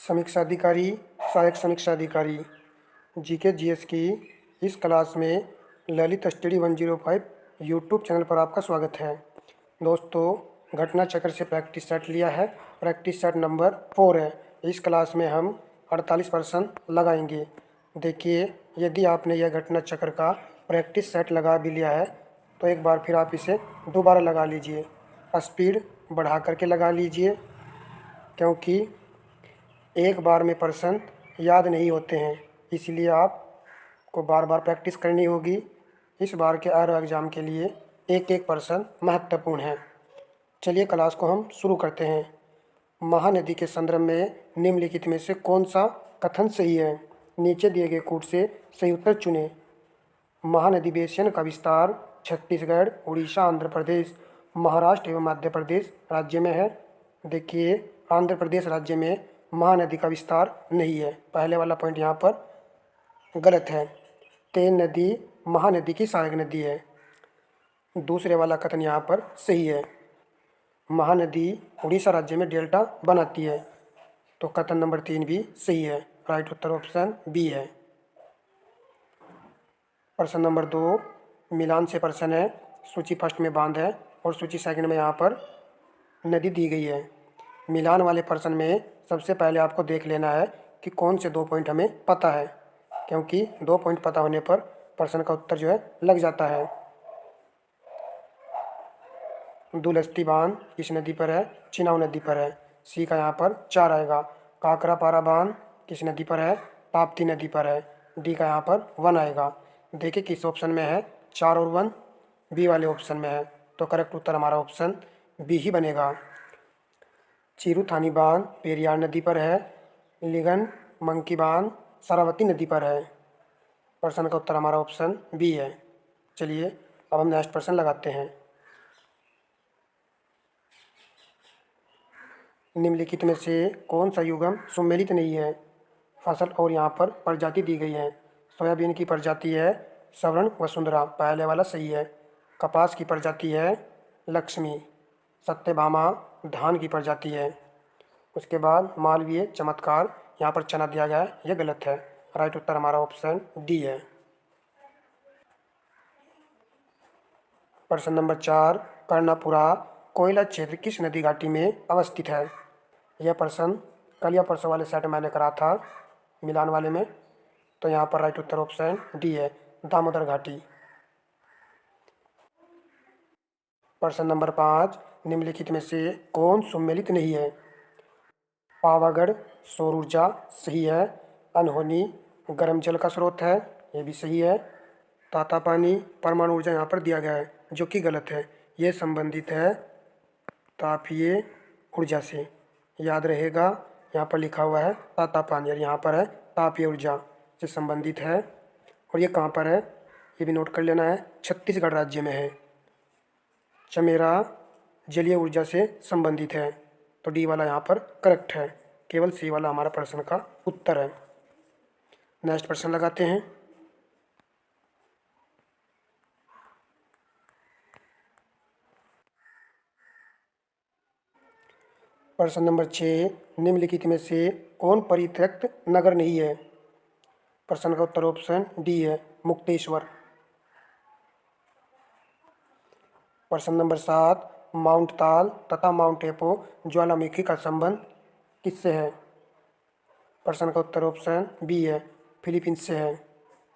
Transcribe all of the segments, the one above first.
समीक्षा अधिकारी, सहायक समीक्षा अधिकारी, जीके जीएस की इस क्लास में ललित स्टडी 105 यूट्यूब चैनल पर आपका स्वागत है। दोस्तों, घटना चक्र से प्रैक्टिस सेट लिया है। प्रैक्टिस सेट नंबर 4 है। इस क्लास में हम 48% लगाएंगे। देखिए, यदि आपने यह घटना चक्र का प्रैक्टिस सेट लगा भी लिया है तो एक बार फिर आप इसे दोबारा लगा लीजिए। स्पीड बढ़ा करके लगा लीजिए, क्योंकि एक बार में प्रश्न याद नहीं होते हैं, इसलिए आपको बार बार प्रैक्टिस करनी होगी। इस बार के आर एग्ज़ाम के लिए एक एक प्रश्न महत्वपूर्ण है। चलिए क्लास को हम शुरू करते हैं। महानदी के संदर्भ में निम्नलिखित में से कौन सा कथन सही है? नीचे दिए गए कूट से सही उत्तर चुनें। महानदी बेसिन का विस्तार छत्तीसगढ़, उड़ीसा, आंध्र प्रदेश, महाराष्ट्र एवं मध्य प्रदेश राज्य में है। देखिए, आंध्र प्रदेश राज्य में महानदी का विस्तार नहीं है। पहले वाला पॉइंट यहाँ पर गलत है। तेन नदी महानदी की सहायक नदी है। दूसरे वाला कथन यहाँ पर सही है। महानदी उड़ीसा राज्य में डेल्टा बनाती है, तो कथन नंबर 3 भी सही है। राइट उत्तर ऑप्शन बी है। प्रश्न नंबर 2 मिलान से प्रश्न है। सूची फर्स्ट में बांध है और सूची सेकंड में यहाँ पर नदी दी गई है। मिलान वाले प्रश्न में सबसे पहले आपको देख लेना है कि कौन से 2 पॉइंट हमें पता है, क्योंकि 2 पॉइंट पता होने पर प्रश्न का उत्तर जो है लग जाता है। दुलस्ती बांध किस नदी पर है? चिनाव नदी पर है। सी का यहाँ पर 4 आएगा। काकरापारा बांध किस नदी पर है? ताप्ती नदी पर है। डी का यहाँ पर 1 आएगा। देखिए किस ऑप्शन में है, 4 और 1 बी वाले ऑप्शन में है, तो करेक्ट उत्तर हमारा ऑप्शन बी ही बनेगा। चिरुथानी बांध पेरियार नदी पर है। लिगन मंकी बांध शरावती नदी पर है। प्रश्न का उत्तर हमारा ऑप्शन बी है। चलिए अब हम नेक्स्ट प्रश्न लगाते हैं। निम्नलिखित में से कौन सा युग्म सुमेलित नहीं है? फसल और यहाँ पर प्रजाति दी गई है। सोयाबीन की प्रजाति है सवर्ण वसुंधरा, पहले वाला सही है। कपास की प्रजाति है लक्ष्मी। सत्यभामा धान की प्रजाति है। उसके बाद मालवीय चमत्कार, यहाँ पर चना दिया गया है, यह गलत है। राइट उत्तर हमारा ऑप्शन डी है। प्रश्न नंबर 4 कर्णापुरा कोयला क्षेत्र किस नदी घाटी में अवस्थित है? यह प्रश्न कल या परसों वाले सेट मैंने करा था मिलान वाले में, तो यहाँ पर राइट उत्तर ऑप्शन डी है, दामोदर घाटी। प्रश्न नंबर 5 निम्नलिखित में से कौन सुमेलित नहीं है? पावागढ़ सौर ऊर्जा सही है। अनहोनी गर्म जल का स्रोत है, ये भी सही है। तातापानी परमाणु ऊर्जा यहाँ पर दिया गया है, जो कि गलत है। ये संबंधित है तापीय ऊर्जा से, याद रहेगा। यहाँ पर लिखा हुआ है तातापानी और यहाँ पर है तापीय ऊर्जा से संबंधित है। और ये कहाँ पर है ये भी नोट कर लेना है, छत्तीसगढ़ राज्य में है। चमेरा जलीय ऊर्जा से संबंधित है, तो डी वाला यहाँ पर करेक्ट है। केवल सी वाला हमारा प्रश्न का उत्तर है। नेक्स्ट प्रश्न लगाते हैं। प्रश्न नंबर 6 निम्नलिखित में से कौन परित्यक्त नगर नहीं है? प्रश्न का उत्तर ऑप्शन डी है, मुक्तेश्वर। प्रश्न नंबर 7 माउंट ताल तथा माउंट एपो ज्वालामुखी का संबंध किससे है? प्रश्न का उत्तर ऑप्शन बी है, फिलीपींस से है।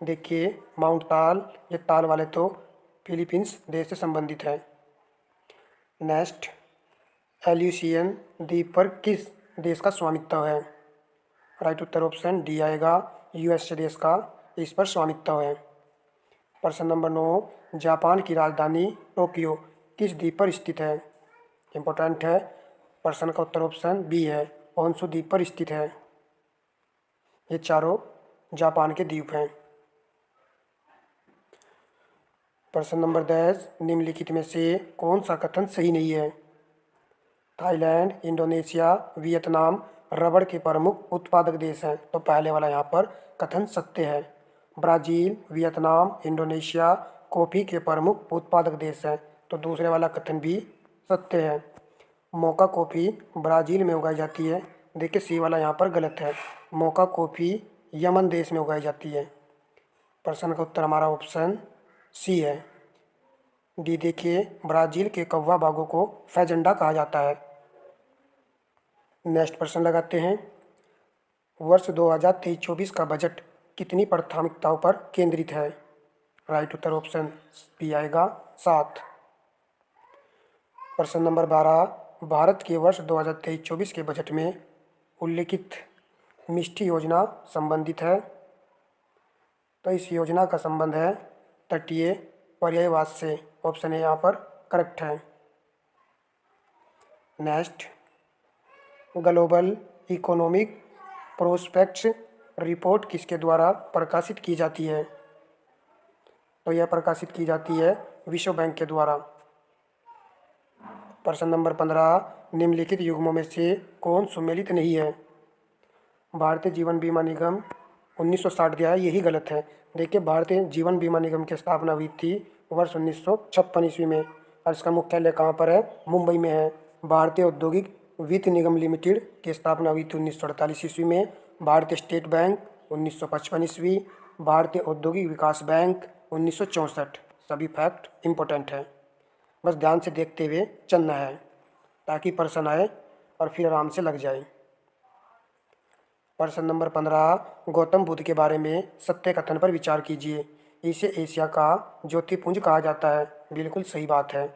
देखिए माउंट ताल, ये ताल वाले तो फिलीपींस देश से संबंधित है। नेक्स्ट एल्यूसियन द्वीप पर किस देश का स्वामित्व है? राइट उत्तर ऑप्शन डी आएगा, यूएस देश का इस पर स्वामित्व है। प्रश्न नंबर 9 जापान की राजधानी टोक्यो किस द्वीप पर स्थित है? इम्पोर्टेंट है। प्रश्न का उत्तर ऑप्शन बी है, होन्शु द्वीप पर स्थित है। ये चारों जापान के द्वीप हैं। प्रश्न नंबर 10 निम्नलिखित में से कौन सा कथन सही नहीं है? थाईलैंड, इंडोनेशिया, वियतनाम रबड़ के प्रमुख उत्पादक देश हैं, तो पहले वाला यहाँ पर कथन सत्य है। ब्राज़ील, वियतनाम, इंडोनेशिया कॉफ़ी के प्रमुख उत्पादक देश हैं, तो दूसरे वाला कथन भी सत्य है। मोका कॉफ़ी ब्राज़ील में उगाई जाती है, देखिए सी वाला यहाँ पर गलत है। मोका कॉफ़ी यमन देश में उगाई जाती है। प्रश्न का उत्तर हमारा ऑप्शन सी है। डी देखिए, ब्राज़ील के कौवा बाघों को फैजेंडा कहा जाता है। नेक्स्ट प्रश्न लगाते हैं। वर्ष 2023-24 का बजट कितनी प्राथमिकताओं पर केंद्रित है? राइट उत्तर ऑप्शन बी आएगा 7। प्रश्न नंबर 12, भारत के वर्ष 2023-24 के बजट में उल्लिखित मिष्टी योजना संबंधित है। तो इस योजना का संबंध है तटीय पर्यायवास से। ऑप्शन ए यहाँ पर करेक्ट है। Next, global economic prospects report किसके द्वारा प्रकाशित की जाती है? तो यह प्रकाशित की जाती है विश्व बैंक के द्वारा। प्रश्न नंबर 15, निम्नलिखित युग्मों में से कौन सुमेलित नहीं है? भारतीय जीवन बीमा निगम 1960 दिया है, यही गलत है। देखिए, भारतीय जीवन बीमा निगम की स्थापना हुई थी वर्ष 1956 ईस्वी में और इसका मुख्यालय कहाँ पर है? मुंबई में है। भारतीय औद्योगिक वित्त निगम लिमिटेड की स्थापना हुई थी 1948 ईस्वी में। भारतीय स्टेट बैंक 1955 ईस्वी। भारतीय औद्योगिक विकास बैंक 1964। सभी फैक्ट इम्पोर्टेंट है, बस ध्यान से देखते हुए चलना है ताकि प्रश्न आए और फिर आराम से लग जाए। प्रश्न नंबर 15, गौतम बुद्ध के बारे में सत्य कथन पर विचार कीजिए। इसे एशिया का ज्योतिपुंज कहा जाता है। बिल्कुल सही बात है।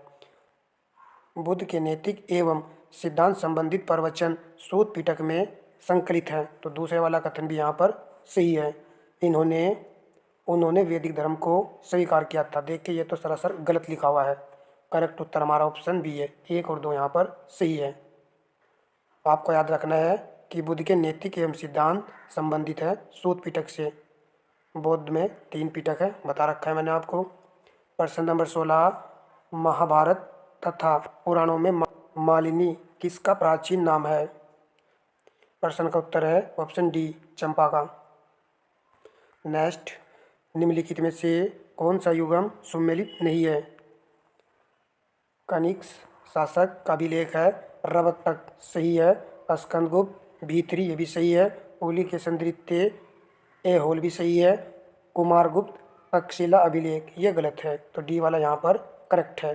बुद्ध के नैतिक एवं सिद्धांत संबंधित प्रवचन सूत पिटक में संकलित हैं। तो दूसरे वाला कथन भी यहाँ पर सही है। उन्होंने वैदिक धर्म को स्वीकार किया था। देखिए, ये तो सरासर गलत लिखा हुआ है। करेक्ट उत्तर हमारा ऑप्शन बी है। 1 और 2 यहाँ पर सही है। आपको याद रखना है कि बुद्ध के नैतिक एवं सिद्धांत संबंधित है सूत पिटक से। बौद्ध में 3 पिटक है, बता रखा है मैंने आपको। प्रश्न नंबर 16, महाभारत तथा पुराणों में मालिनी किसका प्राचीन नाम है? प्रश्न का उत्तर है ऑप्शन डी, चंपा का। नेक्स्ट, निम्नलिखित में से कौन सा युगम सुमेलित नहीं है? कनिष्क शासक का अभिलेख है रवतक, सही है। स्कंदगुप्त भीतरी, ये भी सही है। पुलिकेशिन द्वितीय ऐहोल भी सही है। कुमारगुप्त तक्षशिला अभिलेख, ये गलत है। तो डी वाला यहाँ पर करेक्ट है।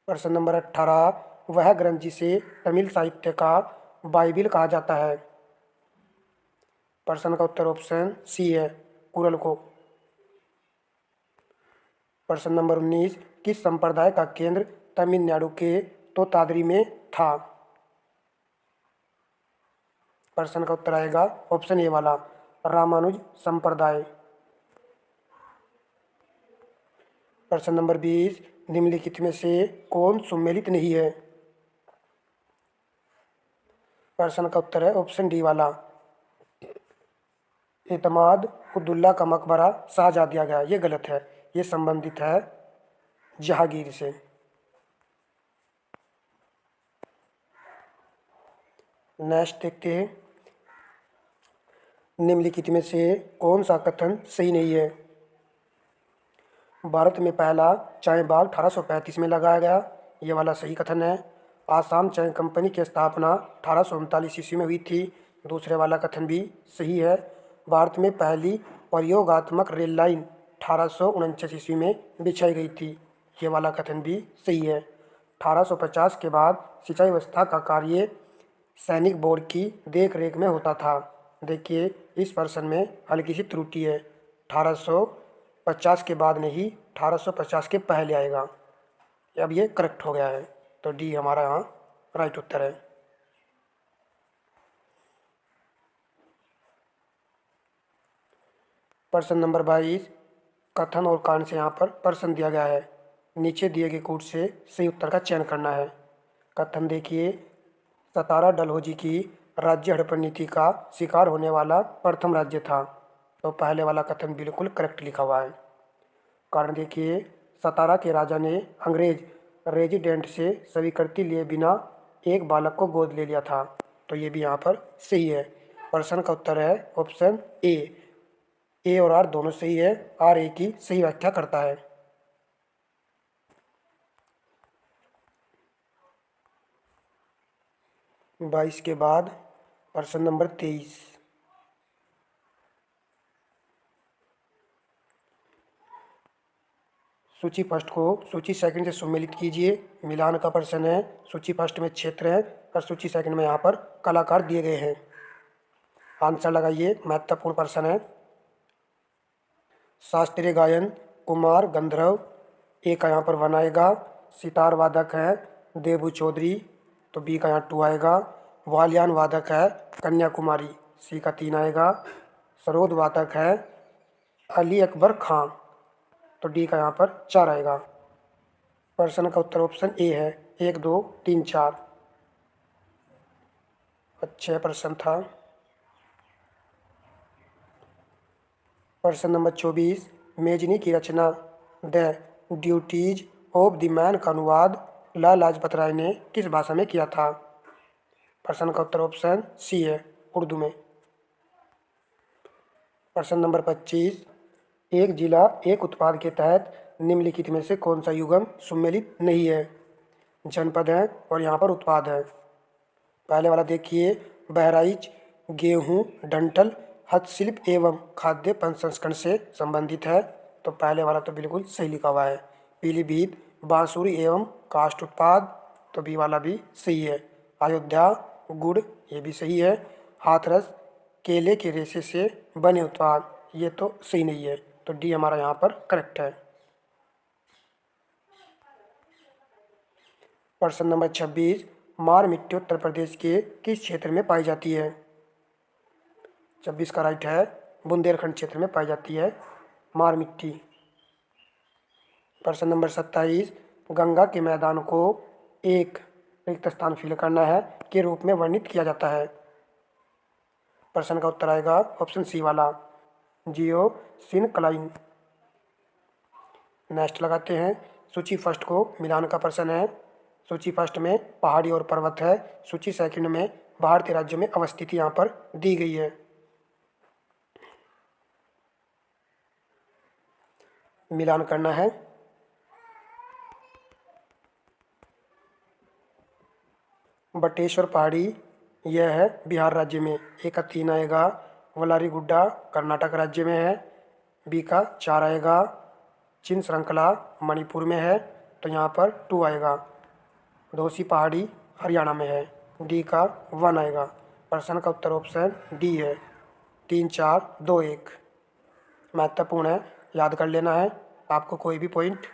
प्रश्न नंबर 18, वह ग्रंथ जिसे तमिल साहित्य का बाइबिल कहा जाता है? प्रश्न का उत्तर ऑप्शन सी है, कुरल को। प्रश्न नंबर 19, किस संप्रदाय का केंद्र तमिलनाडु के तोतादरी में था? प्रश्न का उत्तर आएगा ऑप्शन ए वाला, रामानुज संप्रदाय। प्रश्न नंबर 20, निम्नलिखित में से कौन सुमेलित नहीं है? प्रश्न का उत्तर है ऑप्शन डी वाला, एतमाद उद्दौला का मकबरा शाहजहाँ दिया गया, ये गलत है। ये संबंधित है जहांगीर से। नेक्स्ट देखते हैं, निम्नलिखित में से कौन सा कथन सही नहीं है? भारत में पहला चाय बाग 1835 में लगाया गया, ये वाला सही कथन है। आसाम चाय कंपनी की स्थापना 1839 ईस्वी में हुई थी, दूसरे वाला कथन भी सही है। भारत में पहली प्रयोगात्मक रेल लाइन 1849 ईस्वी में बिछाई गई थी, ये वाला कथन भी सही है। 1850 के बाद सिंचाई व्यवस्था का कार्य सैनिक बोर्ड की देख रेख में होता था। देखिए, इस प्रश्न में हल्की सी त्रुटि है। 1850 के बाद नहीं, 1850 के पहले आएगा। अब ये करेक्ट हो गया है। तो डी हमारा यहाँ राइट उत्तर है। प्रश्न नंबर 22, कथन और कांड से यहाँ पर प्रश्न दिया गया है। नीचे दिए गए कोड से सही उत्तर का चयन करना है। कथन देखिए, सतारा डलहौजी की राज्य हड़प्पन नीति का शिकार होने वाला प्रथम राज्य था। तो पहले वाला कथन बिल्कुल करेक्ट लिखा हुआ है। कारण देखिए, सतारा के राजा ने अंग्रेज रेजिडेंट से स्वीकृति लिए बिना एक बालक को गोद ले लिया था। तो ये भी यहाँ पर सही है। प्रश्न का उत्तर है ऑप्शन ए और आर दोनों सही है। आर ए की सही व्याख्या करता है। 22 के बाद प्रश्न नंबर 23। सूची फर्स्ट को सूची सेकंड से सम्मिलित कीजिए। मिलान का प्रश्न है। सूची फर्स्ट में क्षेत्र है और सूची सेकंड में यहाँ पर कलाकार दिए गए हैं। आंसर लगाइए। महत्वपूर्ण प्रश्न है। शास्त्रीय गायन कुमार गंधर्व, ए का यहाँ पर 1 आएगा। सितार वादक है देबू चौधरी, तो बी का यहाँ 2 आएगा। वालियान वादक है कन्याकुमारी, सी का 3 आएगा। सरोद वादक है अली अकबर खां, तो डी का यहाँ पर 4 आएगा। प्रश्न का उत्तर ऑप्शन ए है। 1 2 3 4 अच्छा प्रश्न था। प्रश्न नंबर 24। मेजनी की रचना the duties of the man का अनुवाद लाला लाजपत राय ने किस भाषा में किया था? प्रश्न का उत्तर ऑप्शन सी है, उर्दू में। प्रश्न नंबर 25। एक जिला एक उत्पाद के तहत निम्नलिखित में से कौन सा युग्म सम्मिलित नहीं है? जनपद है और यहाँ पर उत्पाद है। पहले वाला देखिए, बहराइच गेहूं, डंठल, हस्तशिल्प एवं खाद्य प्रसंस्करण से संबंधित है, तो पहले वाला तो बिल्कुल सही लिखा हुआ है। पीलीभीत बांसुरी एवं काष्ठ उत्पाद, तो बी वाला भी सही है। अयोध्या गुड़, ये भी सही है। हाथरस केले के रेशे से बने उत्पाद, ये तो सही नहीं है, तो डी हमारा यहाँ पर करेक्ट है। प्रश्न नंबर 26। मार मिट्टी उत्तर प्रदेश के किस क्षेत्र में पाई जाती है? 26 का राइट है, बुंदेलखंड क्षेत्र में पाई जाती है मार मिट्टी। प्रश्न नंबर 27। गंगा के मैदान को एक रिक्त स्थान फिल करना है के रूप में वर्णित किया जाता है। प्रश्न का उत्तर आएगा ऑप्शन सी वाला, जियो सिनक्लाइन। नेक्स्ट लगाते हैं। सूची फर्स्ट को मिलान का प्रश्न है। सूची फर्स्ट में पहाड़ी और पर्वत है। सूची सेकंड में भारतीय राज्यों में अवस्थित यहाँ पर दी गई है। मिलान करना है। बटेश्वर पहाड़ी यह है बिहार राज्य में, ए का 3 आएगा। वलारी गुड्डा कर्नाटक राज्य में है, बी का 4 आएगा। चिन श्रृंखला मणिपुर में है, तो यहाँ पर 2 आएगा। दोसी पहाड़ी हरियाणा में है, डी का 1 आएगा। प्रश्न का उत्तर ऑप्शन डी है। 3 4 2 1 महत्वपूर्ण है, याद कर लेना है आपको कोई भी पॉइंट।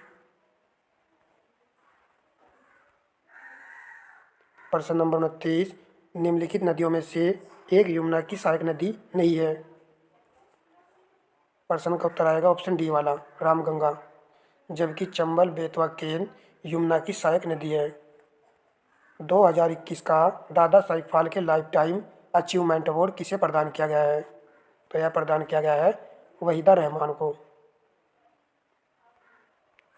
प्रश्न नंबर 29। निम्नलिखित नदियों में से एक यमुना की सहायक नदी नहीं है। प्रश्न का उत्तर आएगा ऑप्शन डी वाला, रामगंगा, जबकि चंबल बेतवा केन यमुना की सहायक नदी है। 2021 का दादा Sahib Phalke life time achievement award किसे प्रदान किया गया है? तो यह प्रदान किया गया है वहीदा रहमान को।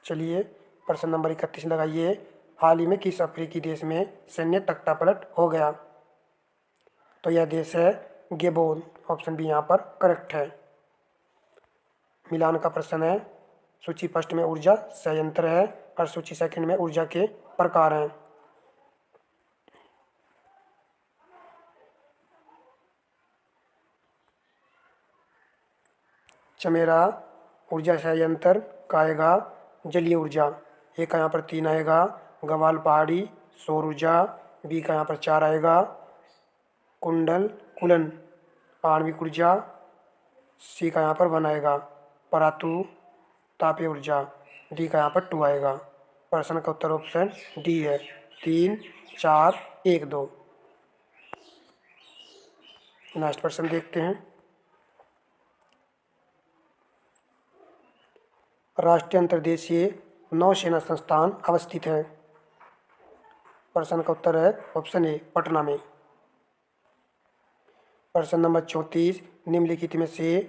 चलिए प्रश्न नंबर 31 लगाइए। हाल ही में किस अफ्रीकी देश में सैन्य तख्तापलट हो गया? तो यह देश है गेबोन, ऑप्शन बी यहाँ पर करेक्ट है। मिलान का प्रश्न है। सूची फर्स्ट में ऊर्जा संयंत्र है और सूची सेकंड में ऊर्जा के प्रकार हैं। चमेरा ऊर्जा संयंत्र का आएगा जलीय ऊर्जा, ए का यहाँ पर 3 आएगा। गवाल पहाड़ी सौर ऊर्जा, बी का यहाँ पर 4 आएगा। कुंडल कुलन आणविक ऊर्जा, सी का यहाँ पर 1 आएगा। परातु तापीय ऊर्जा, डी का यहाँ पर 2 आएगा। प्रश्न का उत्तर ऑप्शन डी है। 3 4 1 2। नेक्स्ट प्रश्न देखते हैं। राष्ट्रीय अंतर्देशीय नौसेना संस्थान अवस्थित है। प्रश्न का उत्तर है ऑप्शन ए, पटना में। प्रश्न नंबर 34। निम्नलिखित में से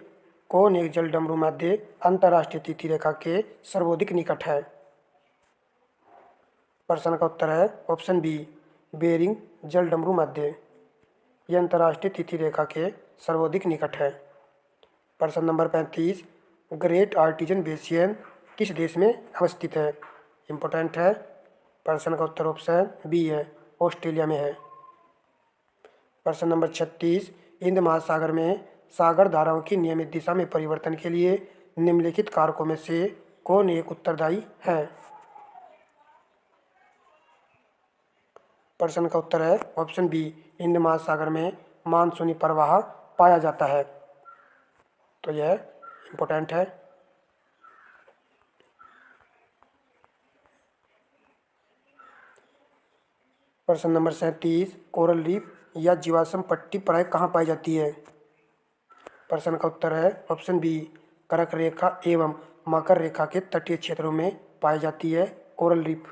कौन एक जल डमरू मध्य अंतर्राष्ट्रीय तिथि रेखा के सर्वाधिक निकट है? प्रश्न का उत्तर है ऑप्शन बी, बेरिंग जल डमरू मध्य, यह अंतर्राष्ट्रीय तिथि रेखा के सर्वाधिक निकट है। प्रश्न नंबर 35। ग्रेट आर्टिजन बेसियन किस देश में अवस्थित है? इम्पोर्टेंट है। प्रश्न का उत्तर ऑप्शन बी है, ऑस्ट्रेलिया में है। प्रश्न नंबर 36, हिंद महासागर में सागर धाराओं की नियमित दिशा में परिवर्तन के लिए निम्नलिखित कारकों में से कौन एक उत्तरदायी है? प्रश्न का उत्तर है ऑप्शन बी, हिंद महासागर में मानसूनी प्रवाह पाया जाता है। तो यह इम्पोर्टेंट है। प्रश्न नंबर 37, कोरल रीफ या जीवाश्म पट्टी प्राय कहाँ पाई जाती है? प्रश्न का उत्तर है ऑप्शन बी, कर्क रेखा एवं मकर रेखा के तटीय क्षेत्रों में पाई जाती है कोरल रीफ।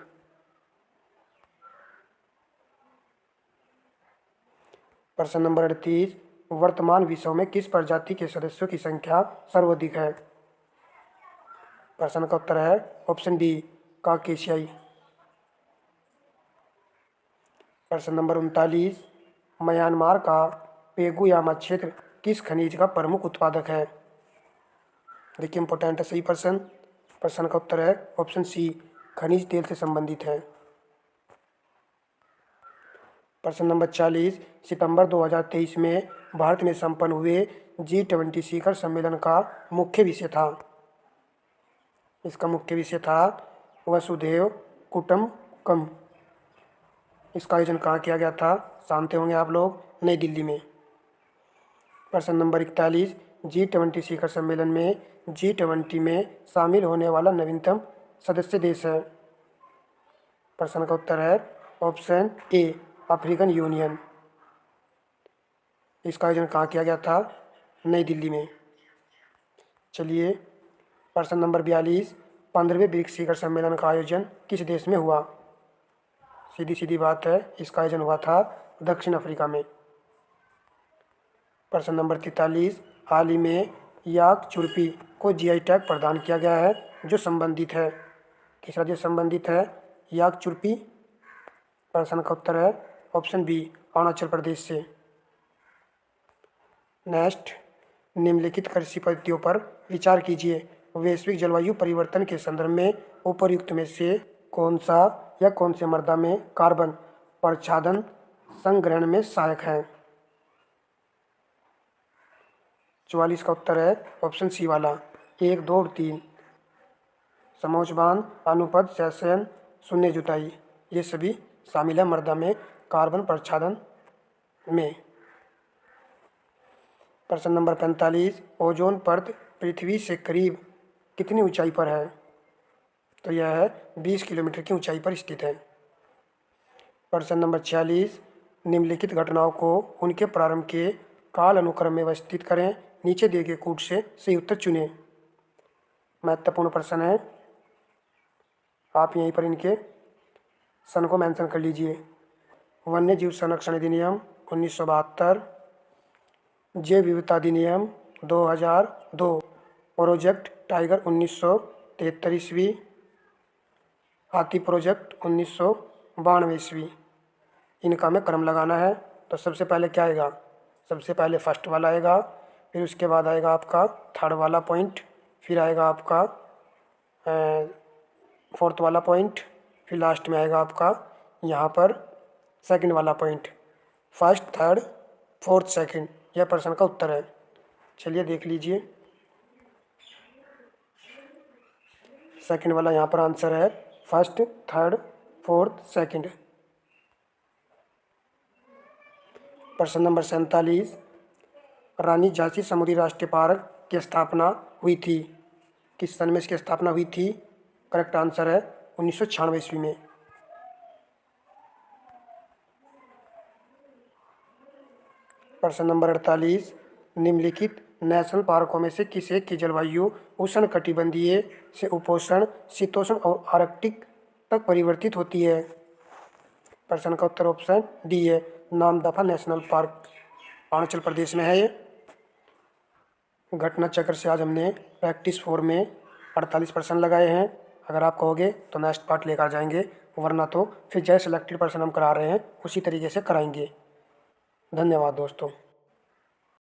प्रश्न नंबर 38, वर्तमान विश्व में किस प्रजाति के सदस्यों की संख्या सर्वाधिक है? प्रश्न का उत्तर है ऑप्शन डी, काकेशियाई। प्रश्न नंबर 39, म्यांमार का पेगुयामा क्षेत्र किस खनिज का प्रमुख उत्पादक है? देखिए इंपॉर्टेंट है सही प्रश्न। प्रश्न का उत्तर है ऑप्शन सी, खनिज तेल से संबंधित है। प्रश्न नंबर 40, सितंबर 2023 में भारत में संपन्न हुए G20 शिखर सम्मेलन का मुख्य विषय था। इसका मुख्य विषय था वसुधैव कुटुंबकम। इसका आयोजन कहाँ किया गया था? जानते होंगे आप लोग, नई दिल्ली में। प्रश्न नंबर 41, G20 शिखर सम्मेलन में G20 में शामिल होने वाला नवीनतम सदस्य देश है। प्रश्न का उत्तर है ऑप्शन ए, अफ्रीकन यूनियन। इसका आयोजन कहाँ किया गया था? नई दिल्ली में। चलिए प्रश्न नंबर 42, 15वें ब्रिक्स शिखर सम्मेलन का आयोजन किस देश में हुआ? सीधी सीधी बात है, इसका आयोजन हुआ था दक्षिण अफ्रीका में। प्रश्न नंबर 43, हाल ही में याक चुर्पी को GI टैग प्रदान किया गया है जो संबंधित है। किस राज्य से संबंधित है याक चुर्पी? प्रश्न का उत्तर है ऑप्शन बी, अरुणाचल प्रदेश से। नेक्स्ट, निम्नलिखित कृषि पद्धतियों पर विचार कीजिए। वैश्विक जलवायु परिवर्तन के संदर्भ में उपर्युक्त में से कौन सा या कौन से मृदा में कार्बन प्रच्छादन संग्रहण में सहायक है? 44 का उत्तर है ऑप्शन सी वाला, 1, 2 और 3। समोच्च बांध, अनुपद, सेशन, शून्य जुताई, ये सभी शामिल है मृदा में कार्बन प्रच्छादन में। प्रश्न नंबर 45, ओजोन परत पृथ्वी से करीब कितनी ऊंचाई पर है? तो यह है 20 किलोमीटर की ऊंचाई पर स्थित है। प्रश्न नंबर 46, निम्नलिखित घटनाओं को उनके प्रारंभ के काल अनुक्रम में व्यवस्थित करें। नीचे दिए गए कूट से सही उत्तर चुनें। महत्वपूर्ण प्रश्न है, आप यहीं पर इनके सन को मेंशन कर लीजिए। वन्य जीव संरक्षण अधिनियम 1972, जैव विविधता अधिनियम 2002, प्रोजेक्ट टाइगर 1973 ईस्वी, हाथी प्रोजेक्ट 1992 ईस्वी। इनका हमें क्रम लगाना है। तो सबसे पहले क्या आएगा? सबसे पहले फर्स्ट वाला आएगा, फिर उसके बाद आएगा आपका थर्ड वाला पॉइंट, फिर आएगा आपका फोर्थ वाला पॉइंट, फिर लास्ट में आएगा आपका यहाँ पर सेकंड वाला point. First, third, fourth, second, यह प्रश्न का उत्तर है। चलिए देख लीजिए, सेकंड वाला यहाँ पर आंसर है, फर्स्ट, थर्ड, फोर्थ, सेकंड। प्रश्न नंबर 47, रानी झांसी समुद्री राष्ट्रीय पार्क की स्थापना हुई थी? किस सन में इसकी स्थापना हुई थी? करेक्ट आंसर है 1996 ईस्वी में। प्रश्न नंबर 48, निम्नलिखित नेशनल पार्कों में से किस एक की जलवायु उष्णकटिबंधीय से उपोष्ण, शीतोष्ण और आर्कटिक तक परिवर्तित होती है? प्रश्न का उत्तर ऑप्शन डी है, नामदफा नेशनल पार्क अरुणाचल प्रदेश में है ये। घटना चक्र से आज हमने प्रैक्टिस 4 में 48 प्रश्न लगाए हैं। अगर आप कहोगे तो नेक्स्ट पार्ट लेकर जाएंगे, वरना तो फिर जैसे सिलेक्टेड प्रश्न हम करा रहे हैं उसी तरीके से कराएंगे। धन्यवाद दोस्तों।